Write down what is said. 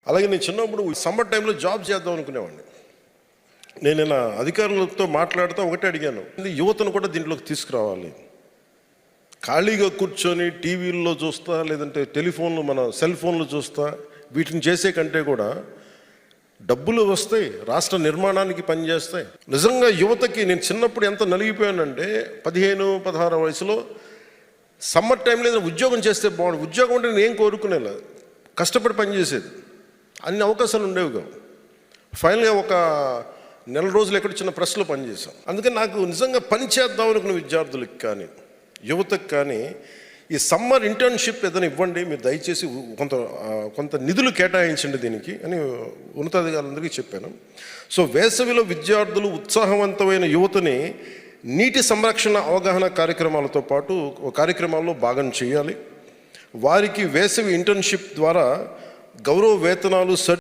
అలాగే నేను చిన్నప్పుడు సమ్మర్ టైంలో జాబ్ చేద్దాం అనుకునేవాడిని. నేను ఇలా అధికారులతో మాట్లాడుతూ ఒకటే అడిగాను, యువతను కూడా దీంట్లోకి తీసుకురావాలి. ఖాళీగా కూర్చొని టీవీల్లో చూస్తా, లేదంటే టెలిఫోన్లు మన సెల్ ఫోన్లు చూస్తా, వీటిని చేసే కంటే కూడా డబ్బులు వస్తాయి, రాష్ట్ర నిర్మాణానికి పనిచేస్తాయి. నిజంగా యువతకి నేను చిన్నప్పుడు ఎంత నలిగిపోయానంటే 15-16 వయసులో సమ్మర్ టైంలో ఏదైనా ఉద్యోగం చేస్తే బాగుండు. ఉద్యోగం అంటే నేను ఏం కోరుకునేలా, కష్టపడి పనిచేసేది, అన్ని అవకాశాలు ఉండేవి కావు. ఫైనల్గా ఒక నెల రోజులు ఎక్కడ చిన్న ప్రెస్లో పనిచేశాను. అందుకని నాకు నిజంగా పని చేద్దాం అనుకున్న విద్యార్థులకు కానీ యువతకు కానీ ఈ సమ్మర్ ఇంటర్న్షిప్ ఏదైనా ఇవ్వండి, మీరు దయచేసి కొంత నిధులు కేటాయించండి దీనికి అని ఉన్నతాధికారులందరికీ చెప్పాను. సో వేసవిలో విద్యార్థులు ఉత్సాహవంతమైన యువతని నీటి సంరక్షణ అవగాహన కార్యక్రమాలతో పాటు కార్యక్రమాల్లో భాగం చేయాలి. వారికి వేసవి ఇంటర్న్షిప్ ద్వారా గౌరవ వేతనాలు